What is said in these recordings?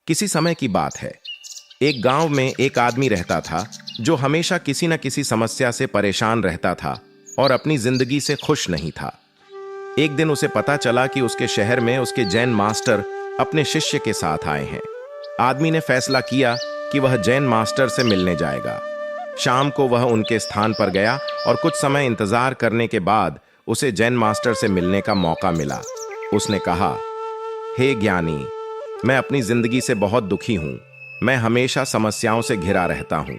किसी समय की बात है। एक गांव में एक आदमी रहता था जो हमेशा किसी न किसी समस्या से परेशान रहता था और अपनी जिंदगी से खुश नहीं था। एक दिन उसे पता चला कि उसके शहर में उसके जैन मास्टर अपने शिष्य के साथ आए हैं। आदमी ने फैसला किया कि वह जैन मास्टर से मिलने जाएगा। शाम को वह उनके स्थान पर गया और कुछ समय इंतजार करने के बाद उसे जैन मास्टर से मिलने का मौका मिला। उसने कहा, हे ज्ञानी, मैं अपनी जिंदगी से बहुत दुखी हूं। मैं हमेशा समस्याओं से घिरा रहता हूं।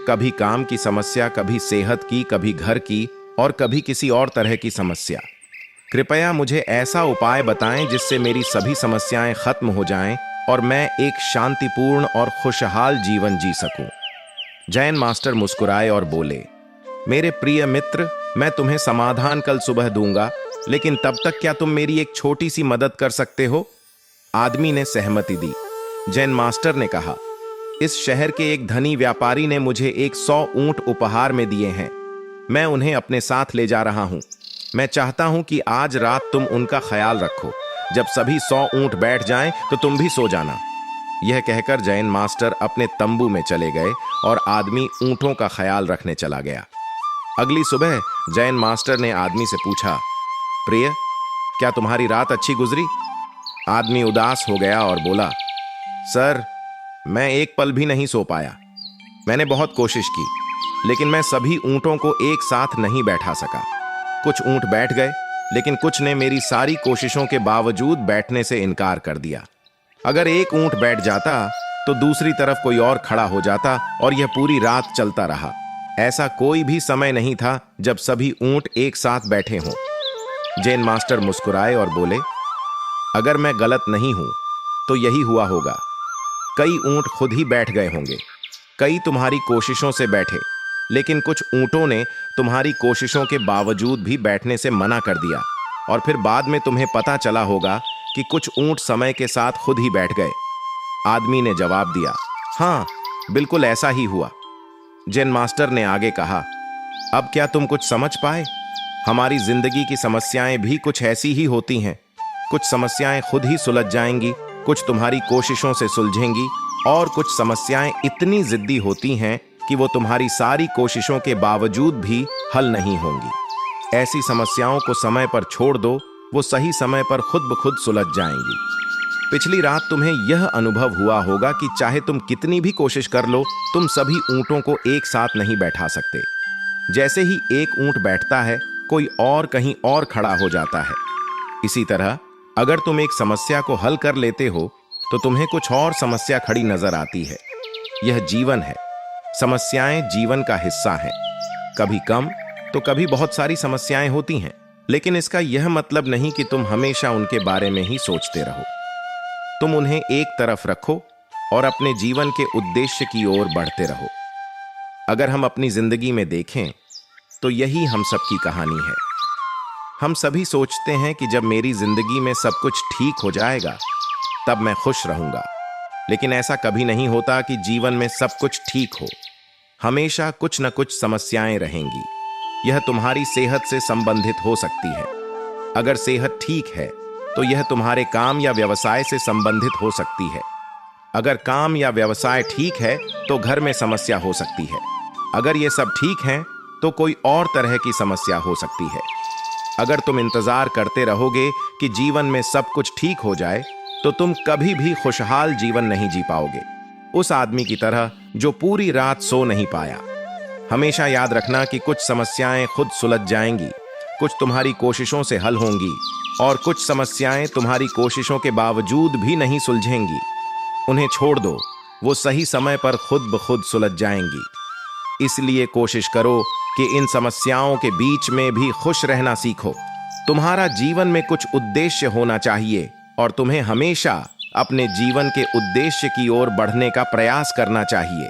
कभी काम की समस्या, कभी सेहत की, कभी घर की और कभी किसी और तरह की समस्या। कृपया मुझे ऐसा उपाय बताएं जिससे मेरी सभी समस्याएं खत्म हो जाएं और मैं एक शांतिपूर्ण और खुशहाल जीवन जी सकूं। जैन मास्टर मुस्कुराए और बोले, मेरे प्रिय मित्र, मैं तुम्हें समाधान कल सुबह दूंगा, लेकिन तब तक क्या तुम मेरी एक छोटी सी मदद कर सकते हो? आदमी ने सहमति दी। जैन मास्टर ने कहा, इस शहर के एक धनी व्यापारी ने मुझे 100 ऊंट उपहार में दिए हैं। मैं उन्हें अपने साथ ले जा रहा हूं। मैं चाहता हूं कि आज रात तुम उनका ख्याल रखो। जब सभी 100 ऊंट बैठ जाएं तो तुम भी सो जाना। यह कहकर जैन मास्टर अपने तंबू में चले गए और आदमी ऊंटों का ख्याल रखने चला गया। अगली सुबह जैन मास्टर ने आदमी से पूछा, प्रिय, क्या तुम्हारी रात अच्छी गुजरी? आदमी उदास हो गया और बोला, सर, मैं एक पल भी नहीं सो पाया। मैंने बहुत कोशिश की, लेकिन मैं सभी ऊंटों को एक साथ नहीं बैठा सका। कुछ ऊंट बैठ गए, लेकिन कुछ ने मेरी सारी कोशिशों के बावजूद बैठने से इनकार कर दिया। अगर एक ऊंट बैठ जाता तो दूसरी तरफ कोई और खड़ा हो जाता और यह पूरी रात चलता रहा। ऐसा कोई भी समय नहीं था जब सभी ऊंट एक साथ बैठे हों। जैन मास्टर मुस्कुराए और बोले, अगर मैं गलत नहीं हूं तो यही हुआ होगा। कई ऊंट खुद ही बैठ गए होंगे। कई तुम्हारी कोशिशों से बैठे, लेकिन कुछ ऊंटों ने तुम्हारी कोशिशों के बावजूद भी बैठने से मना कर दिया और फिर बाद में तुम्हें पता चला होगा कि कुछ ऊंट समय के साथ खुद ही बैठ गए। आदमी ने जवाब दिया, हाँ, बिल्कुल ऐसा ही हुआ। जैन मास्टर ने आगे कहा, अब क्या तुम कुछ समझ पाए? हमारी जिंदगी की समस्याएं भी कुछ ऐसी ही होती हैं। कुछ समस्याएं खुद ही सुलझ जाएंगी, कुछ तुम्हारी कोशिशों से सुलझेंगी और कुछ समस्याएं इतनी जिद्दी होती हैं कि वो तुम्हारी सारी कोशिशों के बावजूद भी हल नहीं होंगी। ऐसी समस्याओं को समय पर छोड़ दो, वो सही समय पर खुद ब खुद सुलझ जाएंगी। पिछली रात तुम्हें यह अनुभव हुआ होगा कि चाहे तुम कितनी भी कोशिश कर लो, तुम सभी ऊंटों को एक साथ नहीं बैठा सकते। जैसे ही एक ऊंट बैठता है, कोई और कहीं और खड़ा हो जाता है। इसी तरह अगर तुम एक समस्या को हल कर लेते हो तो तुम्हें कुछ और समस्या खड़ी नजर आती है। यह जीवन है। समस्याएं जीवन का हिस्सा हैं। कभी कम तो कभी बहुत सारी समस्याएं होती हैं, लेकिन इसका यह मतलब नहीं कि तुम हमेशा उनके बारे में ही सोचते रहो। तुम उन्हें एक तरफ रखो और अपने जीवन के उद्देश्य की ओर बढ़ते रहो। अगर हम अपनी जिंदगी में देखें तो यही हम सबकी कहानी है। हम सभी सोचते हैं कि जब मेरी जिंदगी में सब कुछ ठीक हो जाएगा तब मैं खुश रहूंगा, लेकिन ऐसा कभी नहीं होता कि जीवन में सब कुछ ठीक हो। हमेशा कुछ न कुछ समस्याएं रहेंगी। यह तुम्हारी सेहत से संबंधित हो सकती है। अगर सेहत ठीक है तो यह तुम्हारे काम या व्यवसाय से संबंधित हो सकती है। अगर काम या व्यवसाय ठीक है तो घर में समस्या हो सकती है। अगर ये सब ठीक है तो कोई और तरह की समस्या हो सकती है। अगर तुम इंतजार करते रहोगे कि जीवन में सब कुछ ठीक हो जाए तो तुम कभी भी खुशहाल जीवन नहीं जी पाओगे, उस आदमी की तरह जो पूरी रात सो नहीं पाया। हमेशा याद रखना कि कुछ समस्याएं खुद सुलझ जाएंगी, कुछ तुम्हारी कोशिशों से हल होंगी और कुछ समस्याएं तुम्हारी कोशिशों के बावजूद भी नहीं सुलझेंगी। उन्हें छोड़ दो, वो सही समय पर खुद ब खुद सुलझ जाएंगी। इसलिए कोशिश करो कि इन समस्याओं के बीच में भी खुश रहना सीखो। तुम्हारा जीवन में कुछ उद्देश्य होना चाहिए और तुम्हें हमेशा अपने जीवन के उद्देश्य की ओर बढ़ने का प्रयास करना चाहिए।